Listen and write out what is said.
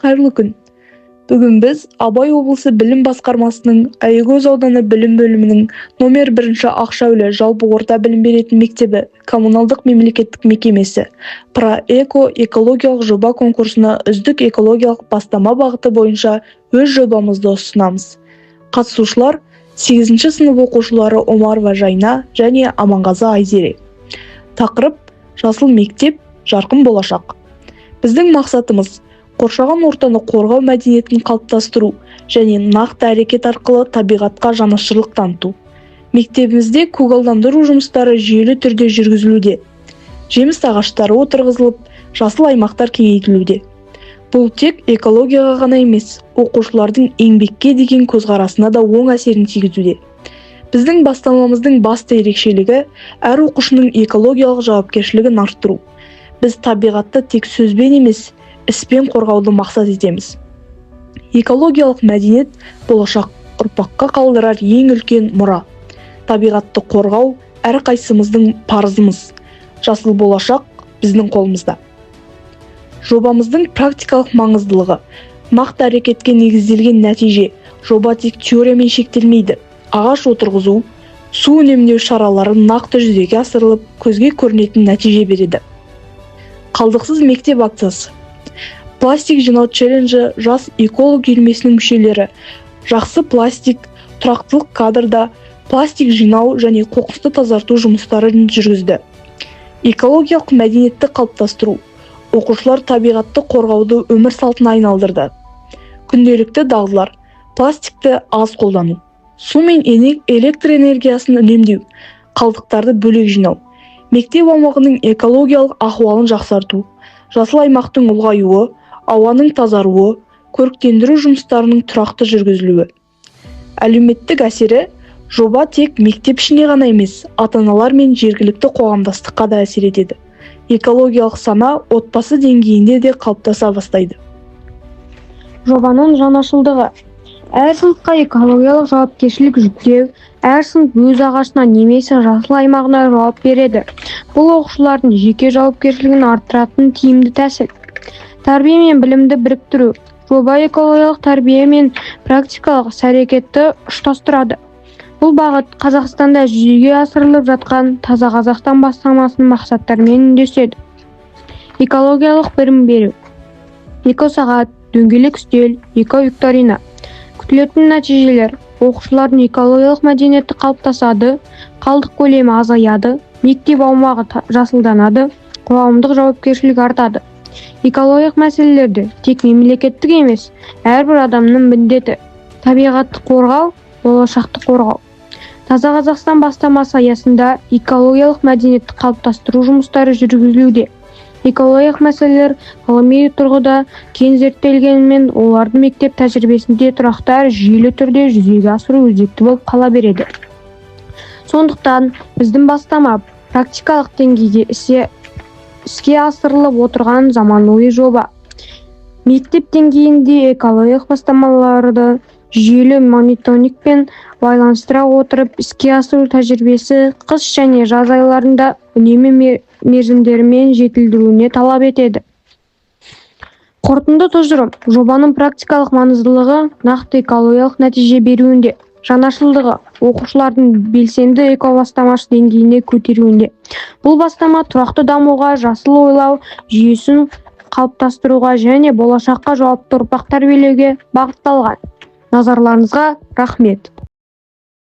қайырлы күн. Бүгін біз Абай облысы білім басқармасының Аягөз ауданы білім бөлімінің номер 1 Ақшәулі жалпы орта білім беретін мектебі коммуналдық мемлекеттік мекемесі Про-эко экологиялық жоба конкурсына үздік экологиялық бастама бағыты бойынша өз жобамызды ұсынамыз. Қатысушылар 8 сынып оқушылары Омарова Жайна және Аманғазы Айзере. Тақырып: жасыл мектеп, жарқын болашақ. Біздің мақсатымыз қоршаған ортаны қорғау мәдениетін қалыптастыру және нақты әрекет арқылы табиғатқа жанашырлық таныту. Мектебімізде көгалдандыру жұмыстары жүйелі түрде жүргізілуде. Жеміс ағаштары отырғызылып, жасыл аймақтар кеңейтілуде. Бұл тек экологияға ғана емес, оқушылардың еңбекке деген көзқарасына да оң әсерін тигізуде. Біздің бастамамыздың басты ерекшелігі әр оқушының экологиялық жауапкершілігін арттыру. Біз табиғатты тек сөзбен емес, іспен қорғауды мақсат етеміз. Экологиялық мәдениет болашақ ұрпаққа қалдырар ең үлкен мұра. Табиғатты қорғау әрқайсымыздың парызымыз. Жасыл болашақ біздің қолымызда. Жобамыздың практикалық маңыздылығы: нақты әрекетке негізделген нәтиже. Жоба тек теориямен шектелмейді. Ағаш отырғызу, су үнемдеу шаралары нақты жүзеге асырылып, көзге көрінетін нәтиже береді. Қалдықсыз мектеп акциясы. Пластик жинау челленджі жас эколог үйірмесінің мүшелері жақсы пластик, тұрақтылық кадрда пластик жинау және қоқысты тазарту жұмыстарын жүргізді. Экологиялық мәдениетті қалыптастыру. Оқушылар табиғатты қорғауды өмір салтына айналдырды. Күнделікті дағдылар: пластикті аз қолдану, су мен электр энергиясын үнемдеу, қалдықтарды бөлек жинау, мектеп аумағының экологиялық ахуалын жақсарту, жасыл аймақтың ұлғаюы, ауаның тазаруы, көріктендіру жұмыстарының тұрақты жүргізілуі. Әлеуметтік әсері: жоба тек мектеп ішіне ғана емес, ата-аналар мен жергілікті қоғамдастыққа да әсер етеді. Экологиялық сана отбасы деңгейінде де қалыптаса бастайды. Жобаның жаңашылдығы: әр сыныпқа экологиялық жауапкершілік жүктеу, әр сынып өз ағашына немесе жасыл аймағына жауап береді. Бұл оқушылардың жеке жауапкершілігін арттыратын тиімді тәсіл. Тәрбие мен білімді біріктіру. Жоба экологиялық тәрбие мен практикалық іс-әрекетті ұштастырады. Бұл бағыт Қазақстанда жүзеге асырылып жатқан Таза Қазақстан бастамасының мақсаттарымен үндеседі. Экологиялық білім беру. Эко-сағат, дөңгелек үстел, эко-викторина. Күтілетін нәтижелер: оқушылардың экологиялық мәдениеті қалыптасады, қалдық көлемі азаяды, мектеп аумағы жасылданады, қоғамдық жауапкершілік артады. Экологиялық мәселелерді тек мемлекеттік емес, әрбір адамның міндеті. Табиғатты қорғау, болашақты қорғау. Таза Қазақстан бастамасы аясында экологиялық мәдениетті қалыптастыру жұмыстары жүргізілуде. Экологиялық мәселелер ғылыми тұрғыда кең зерттелгенімен, олардың мектеп тәжірибесінде тұрақты әрі жүйелі түрде жүзеге асыру өзекті болып қала береді. Сондықтан біздің бастама практикалық деңгейде іске асырылып отырған заманауи жоба. Мектеп деңгейінде экологиялық бастамаларды жүйелі мониторингпен байланыстыра отырып іске асыру тәжірибесі қыс және жаз айларында үнемі мерзімдерімен жетілдіруіне талап етеді. Қорытынды тұжырым: жобаның практикалық маңыздылығы нақты экологиялық нәтиже беруінде, жаңашылдығы оқушылардың белсенді экобастамашы деңгейіне көтеруінде. Бұл бастама тұрақты дамуға, жасыл ойлау жүйесін қалыптастыруға және болашаққа жауапты ұрпақ тәрбиелеуге бағытталған. Назарларыңызға рахмет.